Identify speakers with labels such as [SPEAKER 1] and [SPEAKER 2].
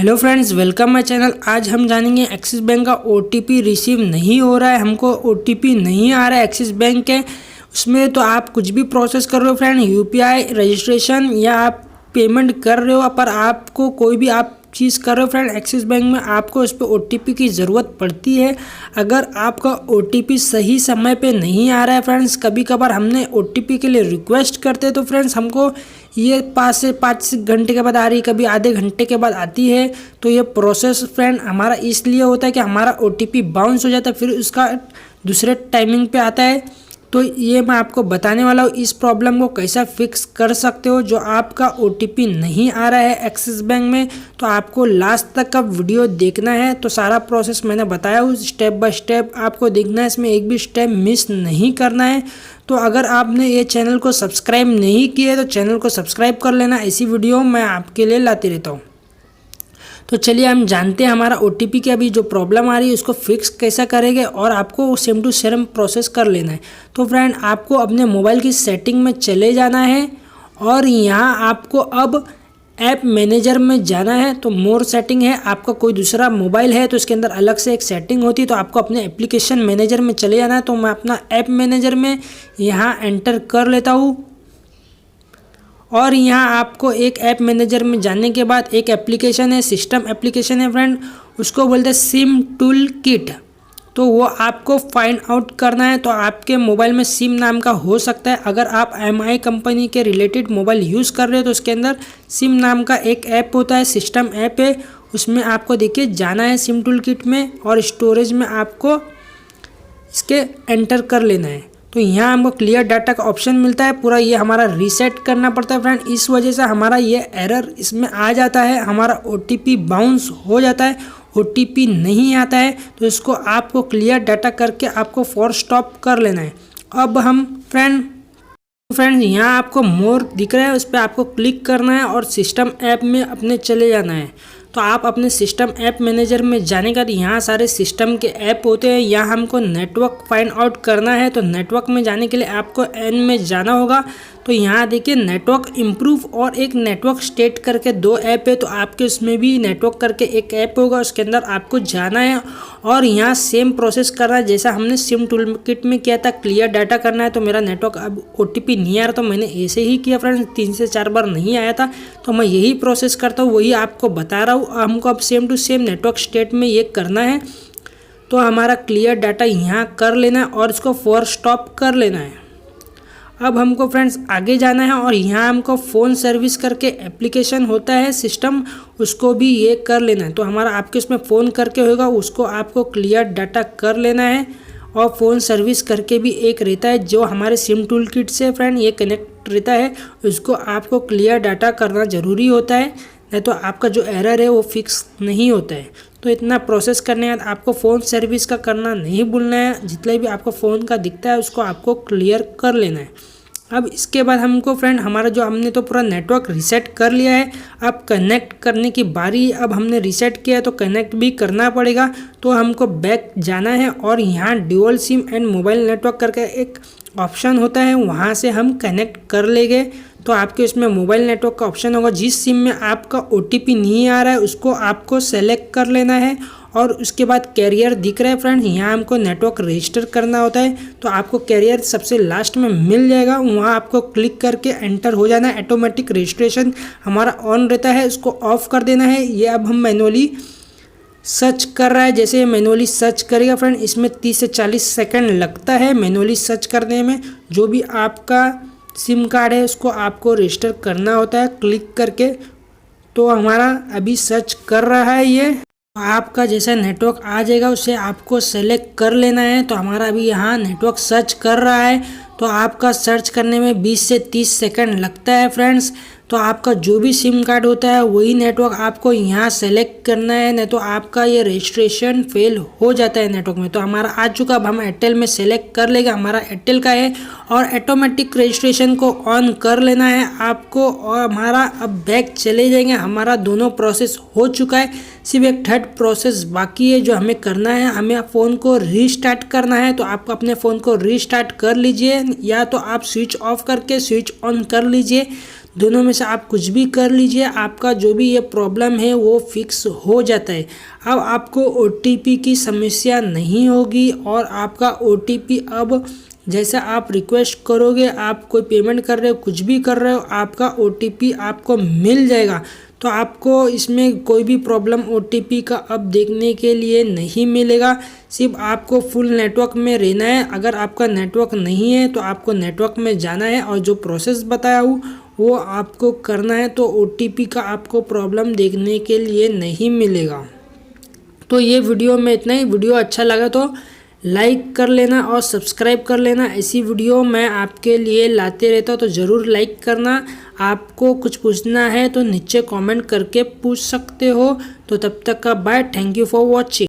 [SPEAKER 1] Hello friends, welcome my channel. आज हम जानेंगे एक्सिस बैंक का ओटीपी रिसीव नहीं हो रहा है, हमको ओटीपी नहीं आ रहा है एक्सिस बैंक के उसमें। तो आप कुछ भी प्रोसेस कर रहे हो फ्रेंड, यूपीआई रजिस्ट्रेशन या आप पेमेंट कर रहे हो, पर आपको कोई भी आप चीज़ कर रहे हो फ्रेंड एक्सिस बैंक में, आपको उस पर ओटीपी की ज़रूरत पड़ती है। अगर आपका ओटीपी सही समय पे नहीं आ रहा है फ्रेंड्स, कभी कभार हमने ओटीपी के लिए रिक्वेस्ट करते हैं तो फ्रेंड्स हमको ये 5 घंटे के बाद आ रही है, कभी आधे घंटे के बाद आती है। तो ये प्रोसेस फ्रेंड हमारा इसलिए होता है कि हमारा ओटीपी बाउंस हो जाता है, फिर उसका दूसरे टाइमिंग पे आता है। तो ये मैं आपको बताने वाला हूँ इस प्रॉब्लम को कैसा फिक्स कर सकते हो। जो आपका ओटीपी नहीं आ रहा है एक्सिस बैंक में, तो आपको लास्ट तक का वीडियो देखना है। तो सारा प्रोसेस मैंने बताया हूँ, स्टेप बाय स्टेप आपको देखना है, इसमें एक भी स्टेप मिस नहीं करना है। तो अगर आपने ये चैनल को सब्सक्राइब नहीं किया है तो चैनल को सब्सक्राइब कर लेना, ऐसी वीडियो मैं आपके लिए लाते रहता हूँ। तो चलिए हम जानते हैं हमारा ओटीपी की अभी जो प्रॉब्लम आ रही है उसको फिक्स कैसा करेंगे, और आपको सेम टू सेम प्रोसेस कर लेना है। तो फ्रेंड आपको अपने मोबाइल की सेटिंग में चले जाना है और यहाँ आपको अब ऐप मैनेजर में जाना है। तो मोर सेटिंग है, आपका कोई दूसरा मोबाइल है तो इसके अंदर अलग से एक सेटिंग होती है, तो आपको अपने एप्लीकेशन मैनेजर में चले जाना है। तो मैं अपना ऐप मैनेजर में यहाँ एंटर कर लेता हूँ और यहाँ आपको एक ऐप मैनेजर में जाने के बाद एक एप्लीकेशन है, सिस्टम एप्लीकेशन है फ्रेंड, उसको बोलते हैं सिम टूल किट। तो वो आपको फाइंड आउट करना है। तो आपके मोबाइल में सिम नाम का हो सकता है, अगर आप एमआई कंपनी के रिलेटेड मोबाइल यूज़ कर रहे हो तो उसके अंदर सिम नाम का एक ऐप होता है, सिस्टम ऐप है, उसमें आपको देखिए जाना है सिम टूल किट में और स्टोरेज में आपको इसके एंटर कर लेना है। तो यहाँ हमको क्लियर डाटा का ऑप्शन मिलता है, पूरा ये हमारा रीसेट करना पड़ता है फ्रेंड। इस वजह से हमारा ये एरर इसमें आ जाता है, हमारा ओटीपी बाउंस हो जाता है, ओटीपी नहीं आता है। तो इसको आपको क्लियर डाटा करके आपको फोर्स स्टॉप कर लेना है। अब हम फ्रेंड यहाँ आपको मोर दिख रहा है, उस पर आपको क्लिक करना है और सिस्टम ऐप में अपने चले जाना है। तो आप अपने सिस्टम ऐप मैनेजर में जाने का यहाँ सारे सिस्टम के ऐप होते हैं, यहाँ हमको नेटवर्क फाइंड आउट करना है। तो नेटवर्क में जाने के लिए आपको एन में जाना होगा। तो यहाँ देखिए नेटवर्क इम्प्रूव और एक नेटवर्क स्टेट करके दो ऐप है, तो आपके उसमें भी नेटवर्क करके एक ऐप होगा, उसके अंदर आपको जाना है और यहाँ सेम प्रोसेस करना है जैसा हमने सिम टूल किट में किया था, क्लियर डाटा करना है। तो मेरा नेटवर्क अब ओटीपी नहीं आ रहा, तो मैंने ऐसे ही किया फ्रेंड्स, 3 से 4 बार नहीं आया था, तो मैं यही प्रोसेस करता हूँ, वही आपको बता रहा हूँ। हमको अब same to same network state में ये करना है। तो हमारा क्लियर डाटा यहाँ कर लेना है और इसको फोर्स स्टॉप कर लेना है। अब हमको फ्रेंड्स आगे जाना है और यहाँ हमको फ़ोन सर्विस करके एप्लीकेशन होता है सिस्टम, उसको भी ये कर लेना है। तो हमारा आपके उसमें फ़ोन करके होगा, उसको आपको क्लियर डाटा कर लेना है। और फ़ोन सर्विस करके भी एक रहता है जो हमारे सिम टूल किट से फ्रेंड ये कनेक्ट रहता है, उसको आपको क्लियर डाटा करना ज़रूरी होता है, नहीं तो आपका जो एरर है वो फिक्स नहीं होता है। तो इतना प्रोसेस करने के बाद आपको फ़ोन सर्विस का करना नहीं भूलना है, जितना भी आपको फ़ोन का दिखता है उसको आपको क्लियर कर लेना है। अब इसके बाद हमको फ्रेंड हमारा जो हमने तो पूरा नेटवर्क रीसेट कर लिया है, अब कनेक्ट करने की बारी। अब हमने रीसेट किया है तो कनेक्ट भी करना पड़ेगा। तो हमको बैक जाना है और यहाँ dual SIM and mobile network करके एक ऑप्शन होता है, वहाँ से हम कनेक्ट कर लेंगे। तो आपके उसमें मोबाइल नेटवर्क का ऑप्शन होगा, जिस सिम में आपका ओटीपी नहीं आ रहा है उसको आपको सेलेक्ट कर लेना है और उसके बाद कैरियर दिख रहा है फ्रेंड, यहाँ हमको नेटवर्क रजिस्टर करना होता है। तो आपको कैरियर सबसे लास्ट में मिल जाएगा, वहाँ आपको क्लिक करके एंटर हो जाना है। ऑटोमेटिक रजिस्ट्रेशन हमारा ऑन रहता है, उसको ऑफ कर देना है। ये अब हम मैनुअली सर्च कर रहा है, जैसे ये मैनुअली सर्च करेगा फ्रेंड, इसमें 30 से 40 सेकंड लगता है मैनुअली सर्च करने में। जो भी आपका सिम कार्ड है उसको आपको रजिस्टर करना होता है क्लिक करके। तो हमारा अभी सर्च कर रहा है, ये आपका जैसा नेटवर्क आ जाएगा उसे आपको सेलेक्ट कर लेना है। तो हमारा अभी यहाँ नेटवर्क सर्च कर रहा है, तो आपका सर्च करने में 20 से 30 सेकंड लगता है फ्रेंड्स। तो आपका जो भी सिम कार्ड होता है वही नेटवर्क आपको यहाँ सेलेक्ट करना है, नहीं तो आपका ये रजिस्ट्रेशन फेल हो जाता है नेटवर्क में। तो हमारा आ चुका, अब हम एयरटेल में सेलेक्ट कर लेगा, हमारा एयरटेल का है और ऑटोमेटिक रजिस्ट्रेशन को ऑन कर लेना है आपको। और हमारा अब बैक चले जाएंगे, हमारा दोनों प्रोसेस हो चुका है, सिर्फ एक थर्ड प्रोसेस बाकी है जो हमें करना है, हमें फ़ोन को रीस्टार्ट करना है। तो आप अपने फ़ोन को रीस्टार्ट कर लीजिए, या तो आप स्विच ऑफ करके स्विच ऑन कर लीजिए। दोनों में से आप कुछ भी कर लीजिए, आपका जो भी ये प्रॉब्लम है वो फिक्स हो जाता है। अब आपको OTP की समस्या नहीं होगी और आपका OTP अब जैसे आप रिक्वेस्ट करोगे, आप कोई पेमेंट कर रहे हो, कुछ भी कर रहे हो, आपका OTP आपको मिल जाएगा। तो आपको इसमें कोई भी प्रॉब्लम OTP का अब देखने के लिए नहीं मिलेगा। सिर्फ आपको फुल नेटवर्क में रहना है। अगर आपका नेटवर्क नहीं है तो आपको नेटवर्क में जाना है और जो प्रोसेस बताया हूँ वो आपको करना है, तो OTP का आपको प्रॉब्लम देखने के लिए नहीं मिलेगा। तो ये वीडियो में इतना ही। वीडियो अच्छा लगा तो लाइक कर लेना और सब्सक्राइब कर लेना। ऐसी वीडियो मैं आपके लिए लाते रहता हूँ, तो ज़रूर लाइक करना। आपको कुछ पूछना है तो नीचे कमेंट करके पूछ सकते हो। तो तब तक का bye. Thank you for watching.